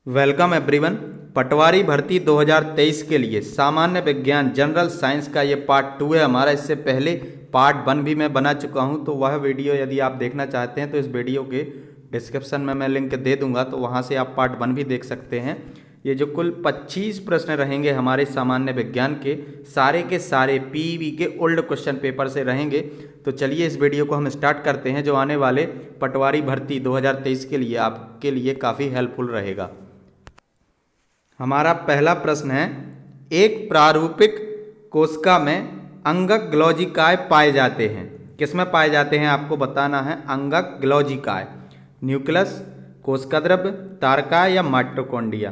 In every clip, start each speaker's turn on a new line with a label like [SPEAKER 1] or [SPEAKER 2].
[SPEAKER 1] Welcome everyone. पटवारी भर्ती 2023 के लिए सामान्य विज्ञान जनरल साइंस का ये पार्ट 2 है हमारा। इससे पहले पार्ट 1 भी मैं बना चुका हूँ, तो वह वीडियो यदि आप देखना चाहते हैं तो इस वीडियो के डिस्क्रिप्शन में मैं लिंक दे दूंगा, तो वहाँ से आप पार्ट 1 भी देख सकते हैं। ये जो कुल 25 प्रश्न रहेंगे हमारे सामान्य विज्ञान के, सारे के सारे पीईबी के ओल्ड क्वेश्चन पेपर से रहेंगे। तो चलिए इस वीडियो को हम स्टार्ट करते हैं, जो आने वाले पटवारी भर्ती 2023 के लिए आपके लिए काफ़ी हेल्पफुल रहेगा। हमारा पहला प्रश्न है, एक प्रारूपिक कोशिका में अंगक ग्लॉजिकाय पाए जाते हैं। किसमें पाए जाते हैं आपको बताना है। अंगक ग्लॉजिकाय, न्यूक्लियस, कोशिका द्रव्य, तारकाय या माइटोकॉन्ड्रिया।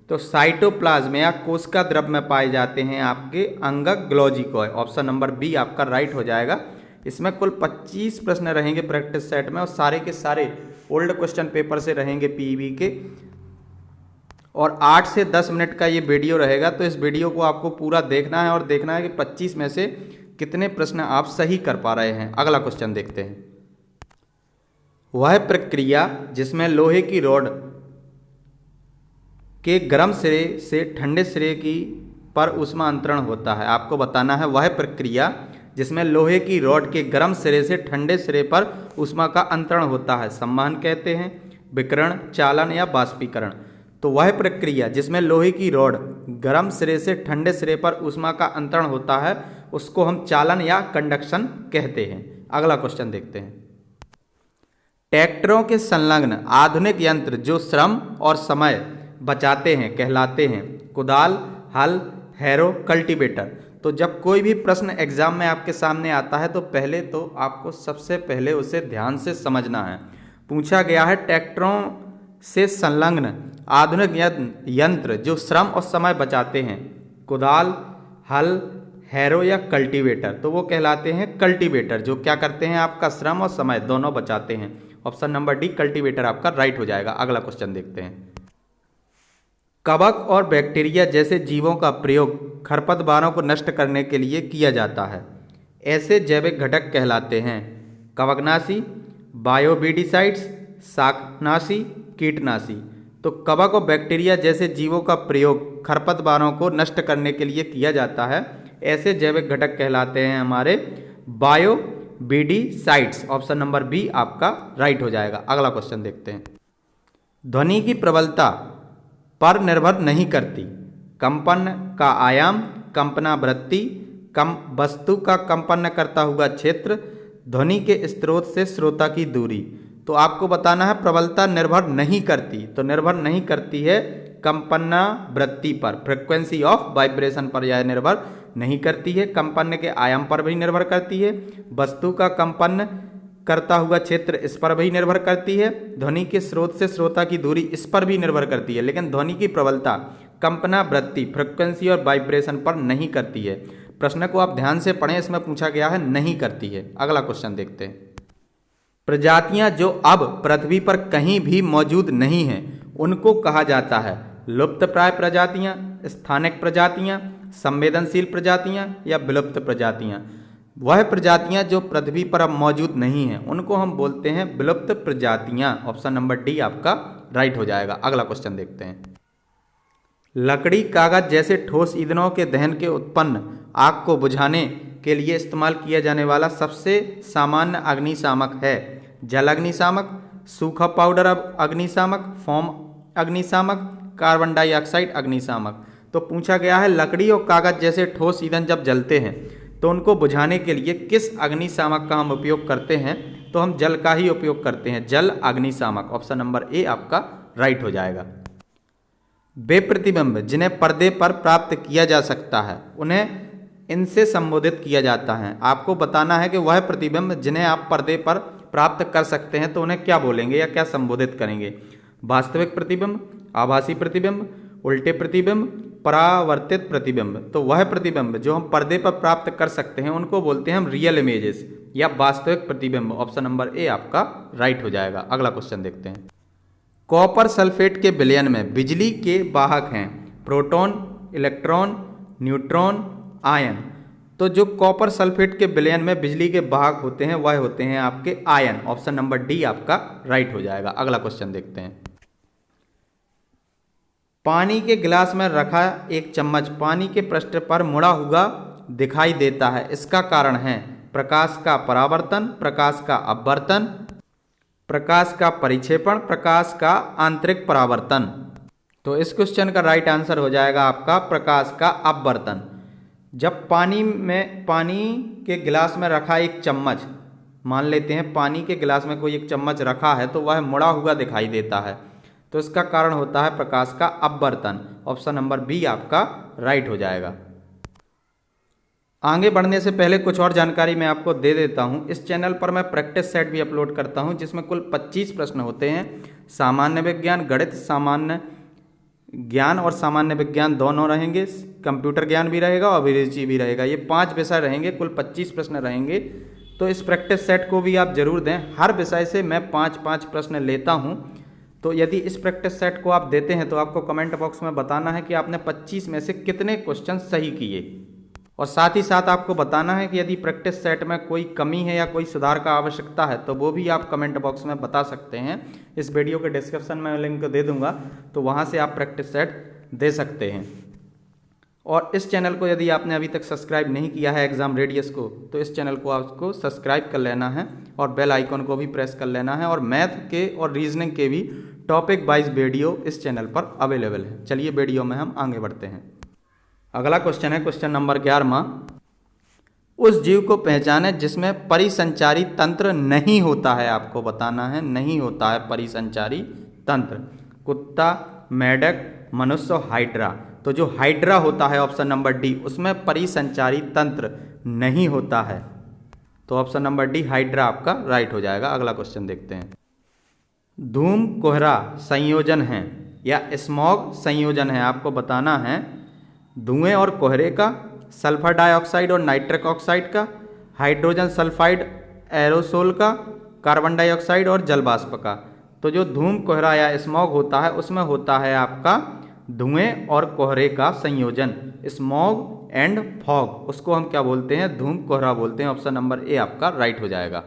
[SPEAKER 1] तो साइटोप्लाज्म या कोशिका द्रव्य में पाए जाते हैं आपके अंगक ग्लॉजिकाय। ऑप्शन नंबर बी आपका राइट हो जाएगा। इसमें कुल 25 प्रश्न रहेंगे प्रैक्टिस सेट में, और सारे के सारे ओल्ड क्वेश्चन पेपर से रहेंगे पीईबी के, और 8 से 10 मिनट का ये वीडियो रहेगा। तो इस वीडियो को आपको पूरा देखना है और देखना है कि 25 में से कितने प्रश्न आप सही कर पा रहे हैं। अगला क्वेश्चन देखते हैं। वह प्रक्रिया जिसमें लोहे की रॉड के गर्म सिरे से ठंडे सिरे की पर ऊष्मा अंतरण होता है। आपको बताना है वह प्रक्रिया जिसमें लोहे की रॉड के गर्म सिरे से ठंडे सिरे पर ऊष्मा का अंतरण होता है। संवहन कहते हैं, विकिरण, चालन या बाष्पीकरण। तो वह प्रक्रिया जिसमें लोहे की रॉड गर्म सिरे से ठंडे सिरे पर ऊष्मा का अंतरण होता है, उसको हम चालन या कंडक्शन कहते हैं। अगला क्वेश्चन देखते हैं। ट्रैक्टरों के संलग्न आधुनिक यंत्र जो श्रम और समय बचाते हैं कहलाते हैं कुदाल, हल, हैरो, कल्टीवेटर। तो जब कोई भी प्रश्न एग्जाम में आपके सामने आता है तो पहले तो आपको सबसे पहले उसे ध्यान से समझना है। पूछा गया है ट्रैक्टरों से संलग्न आधुनिक यंत्र जो श्रम और समय बचाते हैं, कुदाल, हल, हैरो या कल्टीवेटर। तो वो कहलाते हैं कल्टीवेटर, जो क्या करते हैं आपका श्रम और समय दोनों बचाते हैं। ऑप्शन नंबर डी कल्टीवेटर आपका राइट हो जाएगा। अगला क्वेश्चन देखते हैं। कवक और बैक्टीरिया जैसे जीवों का प्रयोग खरपतवारों को नष्ट करने के लिए किया जाता है। ऐसे जैविक घटक कहलाते हैं कवकनाशी, बायोविडिसाइड्स, शाकनाशी, कीटनाशी। तो कवक और बैक्टीरिया जैसे जीवों का प्रयोग खरपतवारों को नष्ट करने के लिए किया जाता है। ऐसे जैविक घटक कहलाते हैं हमारे बायोविडिसाइड्स। ऑप्शन नंबर बी आपका राइट हो जाएगा। अगला क्वेश्चन देखते हैं। ध्वनि की प्रबलता पर निर्भर नहीं करती। कंपन का आयाम, कंपनावृत्ति, वस्तु का कंपन करता हुआ क्षेत्र, ध्वनि के स्रोत से श्रोता की दूरी। तो आपको बताना है प्रबलता निर्भर नहीं करती, तो निर्भर नहीं करती है कंपनावृत्ति पर, फ्रीक्वेंसी ऑफ वाइब्रेशन पर यह निर्भर नहीं करती है। कंपन के आयाम पर भी निर्भर करती है। वस्तु का कंपन करता हुआ क्षेत्र इस पर भी निर्भर करती है। ध्वनि के स्रोत से श्रोता की दूरी इस पर भी निर्भर करती है। लेकिन ध्वनि की प्रबलता कंपनावृत्ति, फ्रीक्वेंसी और वाइब्रेशन पर नहीं करती है। प्रश्न को आप ध्यान से पढ़ें, इसमें पूछा गया है नहीं करती है। अगला क्वेश्चन देखते हैं। प्रजातियां जो अब पृथ्वी पर कहीं भी मौजूद नहीं हैं, उनको कहा जाता है लुप्तप्राय प्रजातियां, स्थानिक प्रजातियां, संवेदनशील प्रजातियां या विलुप्त प्रजातियां। वह प्रजातियां जो पृथ्वी पर अब मौजूद नहीं हैं, उनको हम बोलते हैं विलुप्त प्रजातियां। ऑप्शन नंबर डी आपका राइट हो जाएगा। अगला क्वेश्चन देखते हैं। लकड़ी, कागज जैसे ठोस ईंधनों के दहन के उत्पन्न आग को बुझाने के लिए इस्तेमाल किया जाने वाला सबसे सामान्य अग्निशामक है जल अग्निशामक, सूखा पाउडर अग्निशामक, फोम अग्निशामक, कार्बन डाइऑक्साइड अग्निशामक। तो पूछा गया है लकड़ी और कागज जैसे ठोस ईंधन जब जलते हैं तो उनको बुझाने के लिए किस अग्निशामक का हम उपयोग करते हैं। तो हम जल का ही उपयोग करते हैं, जल अग्निशामक। ऑप्शन नंबर ए आपका राइट हो जाएगा। वे प्रतिबिंब जिन्हें पर्दे पर प्राप्त किया जा सकता है उन्हें इनसे संबोधित किया जाता है। आपको बताना है कि वह प्रतिबिंब जिन्हें आप पर्दे पर प्राप्त कर सकते हैं तो उन्हें क्या बोलेंगे या क्या संबोधित करेंगे। वास्तविक प्रतिबिंब, आभासी प्रतिबिंब, उल्टे प्रतिबिंब, परावर्तित प्रतिबिंब। तो वह प्रतिबिंब जो हम पर्दे पर प्राप्त कर सकते हैं उनको बोलते हैं हम रियल इमेजेस या वास्तविक प्रतिबिंब। ऑप्शन नंबर ए आपका राइट हो जाएगा। अगला क्वेश्चन देखते हैं। कॉपर सल्फेट के विलयन में बिजली के वाहक हैं प्रोटॉन, इलेक्ट्रॉन, न्यूट्रॉन, आयन। तो जो कॉपर सल्फेट के विलयन में बिजली के वाहक होते हैं वह होते हैं आपके आयन। ऑप्शन नंबर डी आपका राइट हो जाएगा। अगला क्वेश्चन देखते हैं। पानी के गिलास में रखा एक चम्मच पानी के पृष्ठ पर मुड़ा हुआ दिखाई देता है, इसका कारण है प्रकाश का परावर्तन, प्रकाश का अपवर्तन, प्रकाश का परिक्षेपण, प्रकाश का आंतरिक परावर्तन। तो इस क्वेश्चन का राइट आंसर हो जाएगा आपका प्रकाश का अपवर्तन। जब पानी के गिलास में रखा एक चम्मच, मान लेते हैं पानी के गिलास में कोई एक चम्मच रखा है तो वह मुड़ा हुआ दिखाई देता है, तो इसका कारण होता है प्रकाश का अपवर्तन। ऑप्शन नंबर बी आपका राइट हो जाएगा। आगे बढ़ने से पहले कुछ और जानकारी मैं आपको दे देता हूं। इस चैनल पर मैं प्रैक्टिस सेट भी अपलोड करता हूं जिसमें कुल 25 प्रश्न होते हैं। सामान्य विज्ञान, गणित, सामान्य ज्ञान और सामान्य विज्ञान दोनों रहेंगे, कंप्यूटर ज्ञान भी रहेगा और अभिरुचि भी रहेगा। ये 5 विषय रहेंगे, कुल 25 प्रश्न रहेंगे। तो इस प्रैक्टिस सेट को भी आप जरूर दें। हर विषय से मैं 5-5 प्रश्न लेता हूं। तो यदि इस प्रैक्टिस सेट को आप देते हैं तो आपको कमेंट बॉक्स में बताना है कि आपने 25 में से कितने क्वेश्चन सही किए, और साथ ही साथ आपको बताना है कि यदि प्रैक्टिस सेट में कोई कमी है या कोई सुधार का आवश्यकता है तो वो भी आप कमेंट बॉक्स में बता सकते हैं। इस वीडियो के डिस्क्रिप्शन में लिंक दे दूंगा, तो वहाँ से आप प्रैक्टिस सेट दे सकते हैं। और इस चैनल को यदि आपने अभी तक सब्सक्राइब नहीं किया है एग्जाम रेडियस को, तो इस चैनल को आपको सब्सक्राइब कर लेना है और बेल आइकन को भी प्रेस कर लेना है। और मैथ के और रीजनिंग के भी टॉपिक वाइज वीडियो इस चैनल पर अवेलेबल है। चलिए वीडियो में हम आगे बढ़ते हैं। अगला क्वेश्चन है क्वेश्चन नंबर 11वां। उस जीव को पहचाने जिसमें परिसंचारी तंत्र नहीं होता है, आपको बताना है नहीं होता है परिसंचारी तंत्र। कुत्ता, मेढक, मनुष्य, हाइड्रा। तो जो हाइड्रा होता है ऑप्शन नंबर डी, उसमें परिसंचारी तंत्र नहीं होता है, तो ऑप्शन नंबर डी हाइड्रा आपका राइट हो जाएगा। अगला क्वेश्चन देखते हैं। धूम कोहरा संयोजन है या स्मॉग संयोजन है, आपको बताना है धुएं और कोहरे का, सल्फर डाइऑक्साइड और नाइट्रिक ऑक्साइड का, हाइड्रोजन सल्फाइड एरोसोल का, कार्बन डाइऑक्साइड और जल वाष्प का। तो जो धूम कोहरा या स्मॉग होता है उसमें होता है आपका धुएं और कोहरे का संयोजन, स्मॉग एंड फॉग। उसको हम क्या बोलते हैं? धूम कोहरा बोलते हैं। ऑप्शन नंबर ए आपका राइट हो जाएगा।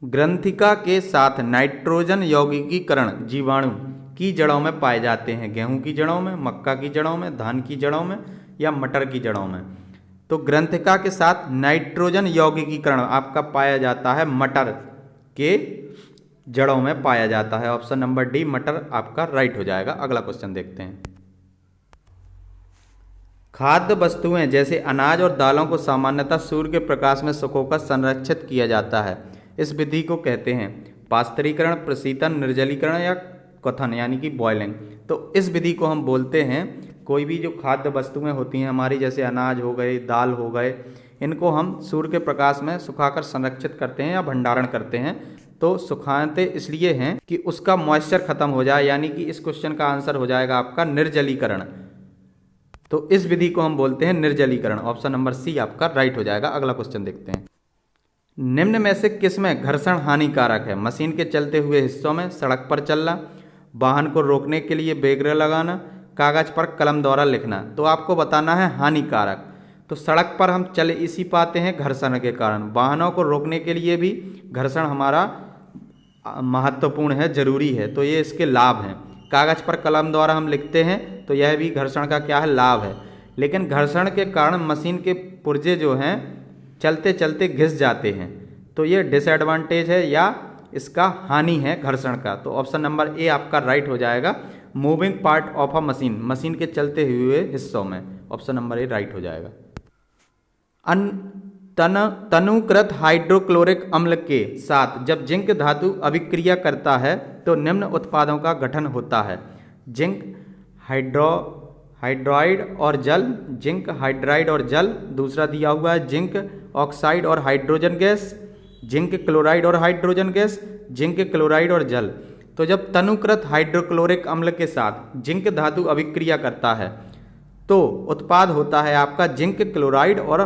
[SPEAKER 1] ग्रंथिका के साथ नाइट्रोजन यौगिकीकरण जीवाणु की जड़ों में पाए जाते हैं। गेहूं की जड़ों में, मक्का की जड़ों में, धान की जड़ों में या मटर की जड़ों में। तो ग्रंथिका के साथ नाइट्रोजन यौगिकीकरण आपका पाया जाता है मटर के जड़ों में पाया जाता है। ऑप्शन नंबर डी मटर आपका राइट हो जाएगा। अगला क्वेश्चन देखते हैं। खाद्य वस्तुएं जैसे अनाज और दालों को सामान्यतः सूर्य के प्रकाश में सुखाकर संरक्षित किया जाता है। इस विधि को कहते हैं पास्त्रीकरण, प्रशीतन, निर्जलीकरण या क्वथन यानी कि बॉयलिंग। तो इस विधि को हम बोलते हैं, कोई भी जो खाद्य वस्तुएं होती हैं हमारी, जैसे अनाज हो गए, दाल हो गए, इनको हम सूर्य के प्रकाश में सुखाकर संरक्षित करते हैं या भंडारण करते हैं। तो सुखाते इसलिए हैं कि उसका मॉइस्चर खत्म हो जाए, यानी कि इस क्वेश्चन का आंसर हो जाएगा आपका निर्जलीकरण। तो इस विधि को हम बोलते हैं निर्जलीकरण। ऑप्शन नंबर सी आपका राइट हो जाएगा। अगला क्वेश्चन देखते हैं। निम्न में से किसमें घर्षण हानिकारक है? मशीन के चलते हुए हिस्सों में, सड़क पर चलना, वाहन को रोकने के लिए बैरियर लगाना, कागज पर कलम द्वारा लिखना। तो आपको बताना है हानिकारक। तो सड़क पर हम चल इसी पाते हैं घर्षण के कारण। वाहनों को रोकने के लिए भी घर्षण हमारा महत्वपूर्ण है, जरूरी है, तो ये इसके लाभ हैं। कागज पर कलम द्वारा हम लिखते हैं तो यह भी घर्षण का क्या है? लाभ है। लेकिन घर्षण के कारण मशीन के पुर्जे जो हैं चलते चलते घिस जाते हैं, तो ये डिसएडवांटेज है या इसका हानि है घर्षण का। तो ऑप्शन नंबर ए आपका राइट हो जाएगा। Moving part of a machine, machine के चलते हुए हिस्सों में। ऑप्शन नंबर ए राइट हो जाएगा। तनुकृत हाइड्रोक्लोरिक अम्ल के साथ जब जिंक धातु अभिक्रिया करता है तो निम्न उत्पादों का गठन होता है। जिंक हाइड्राइड और जल, जिंक हाइड्राइड और जल। दूसरा दिया हुआ है जिंक ऑक्साइड और हाइड्रोजन गैस, जिंक क्लोराइड और हाइड्रोजन गैस, जिंक क्लोराइड और जल। तो जब तनुकृत हाइड्रोक्लोरिक अम्ल के साथ जिंक धातु अभिक्रिया करता है तो उत्पाद होता है आपका जिंक क्लोराइड और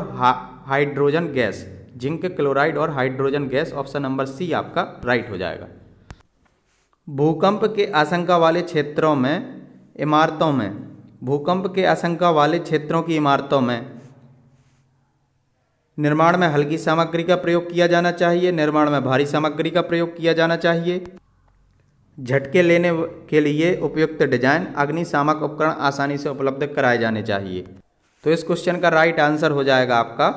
[SPEAKER 1] हाइड्रोजन गैस। जिंक क्लोराइड और hydrogen gas. Option number C आपका राइट हो जाएगा। भूकंप के आशंका वाले क्षेत्रों में, इमारतों में, भूकंप के आशंका वाले क्षेत्रों की इमारतों में निर्माण में हल्की सामग्री का प्रयोग किया जाना चाहिए, निर्माण में भारी सामग्री का प्रयोग किया जाना चाहिए, झटके लेने के लिए उपयुक्त डिजाइन, अग्निशामक उपकरण आसानी से उपलब्ध कराए जाने चाहिए। तो इस क्वेश्चन का राइट आंसर हो जाएगा आपका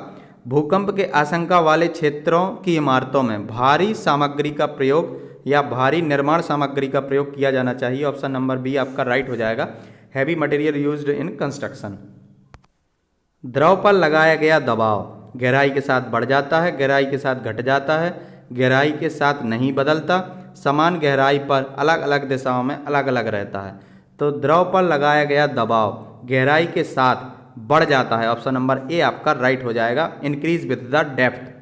[SPEAKER 1] भूकंप के आशंका वाले क्षेत्रों की इमारतों में भारी सामग्री का प्रयोग या भारी निर्माण सामग्री का प्रयोग किया जाना चाहिए। ऑप्शन नंबर बी आपका राइट हो जाएगा, heavy material used in construction. द्रव पर लगाया गया दबाव गहराई के साथ बढ़ जाता है, गहराई के साथ घट जाता है, गहराई के साथ नहीं बदलता, समान गहराई पर अलग अलग दिशाओं में अलग अलग रहता है। तो द्रव पर लगाया गया दबाव गहराई के साथ बढ़ जाता है। ऑप्शन नंबर ए आपका राइट हो जाएगा, इंक्रीज विद द डेप्थ।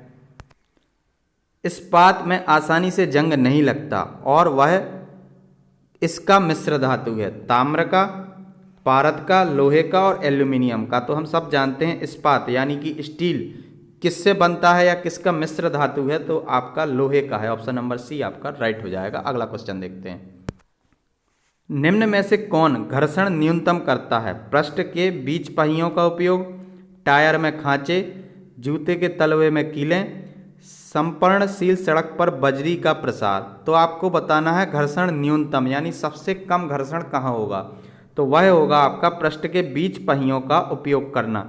[SPEAKER 1] इस्पात में आसानी से जंग नहीं लगता और वह इसका मिश्र धातु है, ताम्र का, पारद का, लोहे का और एल्यूमिनियम का। तो हम सब जानते हैं इस्पात यानी कि स्टील किससे बनता है या किसका मिश्र धातु है, तो आपका लोहे का है। ऑप्शन नंबर सी आपका राइट हो जाएगा। अगला क्वेश्चन देखते हैं, निम्न में से कौन घर्षण न्यूनतम करता है? पृष्ठ के बीच पहियों का उपयोग, टायर में खांचे, जूते के तलवे में कीलें, संपर्णशील सड़क पर बजरी का प्रसार। तो आपको बताना है घर्षण न्यूनतम यानी सबसे कम घर्षण कहाँ होगा, तो वह होगा आपका पृष्ठ के बीच पहियों का उपयोग करना।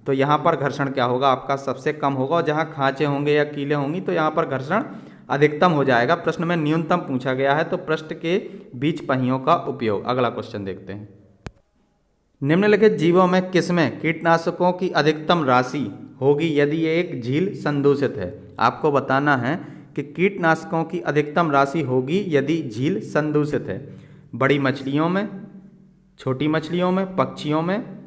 [SPEAKER 1] तो यहाँ पर घर्षण क्या होगा आपका सबसे कम होगा, और जहाँ खांचे होंगे या कीलें होंगी तो यहाँ पर घर्षण अधिकतम हो जाएगा। प्रश्न में न्यूनतम पूछा गया है, तो पृष्ठ के बीच पहियों का उपयोग। अगला क्वेश्चन देखते हैं, निम्नलिखित जीवों में किसमें कीटनाशकों की अधिकतम राशि होगी यदि एक झील संदूषित है? आपको बताना है कि कीटनाशकों की अधिकतम राशि होगी यदि झील संदूषित है। बड़ी मछलियों में, छोटी मछलियों में, पक्षियों में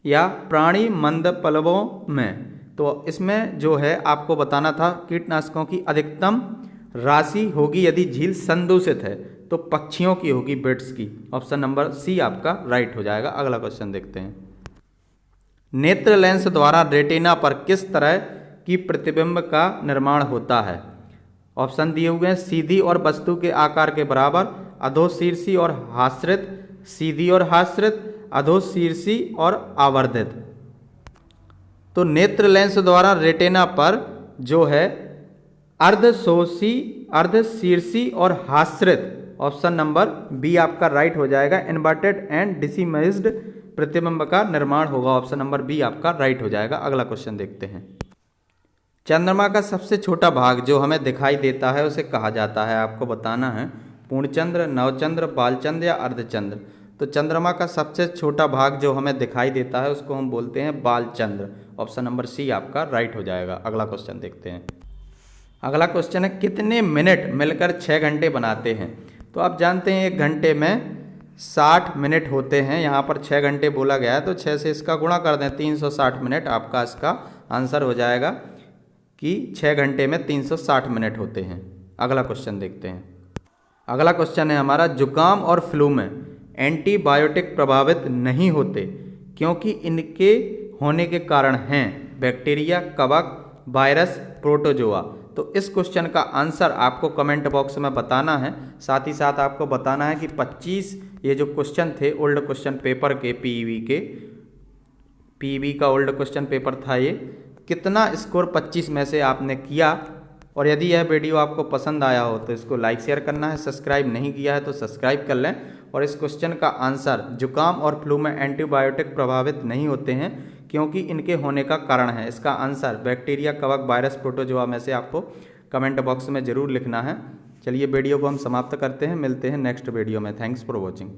[SPEAKER 1] या प्राणी मंदपल्लवों में। तो इसमें जो है आपको बताना था कीटनाशकों की अधिकतम राशि होगी यदि झील संदूषित है, तो पक्षियों की होगी, बिट्स की। ऑप्शन नंबर सी आपका राइट हो जाएगा। अगला क्वेश्चन देखते हैं, नेत्र लेंस द्वारा रेटिना पर किस तरह की प्रतिबिंब का निर्माण होता है? ऑप्शन दिए हुए हैं, सीधी और वस्तु के आकार के बराबर, अधोशीर्षी और हाश्रित, सीधी और हाश्रित, अधोशीर्षी और आवर्धित। तो नेत्र लेंस द्वारा रेटिना पर जो है अर्धशोषी, अर्धशीर्षी और हाश्रित, ऑप्शन नंबर बी आपका राइट हो जाएगा, इन्वर्टेड एंड डिसिमाइज्ड प्रतिबिंब का निर्माण होगा। ऑप्शन नंबर बी आपका राइट हो जाएगा। अगला क्वेश्चन देखते हैं, चंद्रमा का सबसे छोटा भाग जो हमें दिखाई देता है उसे कहा जाता है? आपको बताना है पूर्णचंद्र, नवचंद्र, बालचंद्र या अर्धचंद्र। तो चंद्रमा का सबसे छोटा भाग जो हमें दिखाई देता है उसको हम बोलते हैं बालचंद्र। ऑप्शन नंबर सी आपका राइट हो जाएगा। अगला क्वेश्चन देखते हैं, अगला क्वेश्चन है, कितने मिनट मिलकर 6 घंटे बनाते हैं? तो आप जानते हैं 1 घंटे में 60 मिनट होते हैं, यहाँ पर 6 घंटे बोला गया है तो 6 से इसका गुणा कर दें, 360 मिनट आपका इसका आंसर हो जाएगा कि 6 घंटे में 360 मिनट होते हैं। अगला क्वेश्चन देखते हैं, अगला क्वेश्चन है हमारा, जुकाम और फ्लू में एंटीबायोटिक प्रभावित नहीं होते क्योंकि इनके होने के कारण हैं बैक्टीरिया, कवक, वायरस, प्रोटोजोआ। तो इस क्वेश्चन का आंसर आपको कमेंट बॉक्स में बताना है। साथ ही साथ आपको बताना है कि 25 ये जो क्वेश्चन थे ओल्ड क्वेश्चन पेपर के, पीईबी का ओल्ड क्वेश्चन पेपर था ये, कितना स्कोर 25 में से आपने किया। और यदि यह वीडियो आपको पसंद आया हो तो इसको लाइक शेयर करना है, सब्सक्राइब नहीं किया है तो सब्सक्राइब कर लें। और इस क्वेश्चन का आंसर, जुकाम और फ्लू में एंटीबायोटिक प्रभावित नहीं होते हैं क्योंकि इनके होने का कारण है, इसका आंसर बैक्टीरिया, कवक, वायरस, प्रोटोजोआ में से आपको कमेंट बॉक्स में ज़रूर लिखना है। चलिए वीडियो को हम समाप्त करते हैं, मिलते हैं नेक्स्ट वीडियो में। Thanks for watching.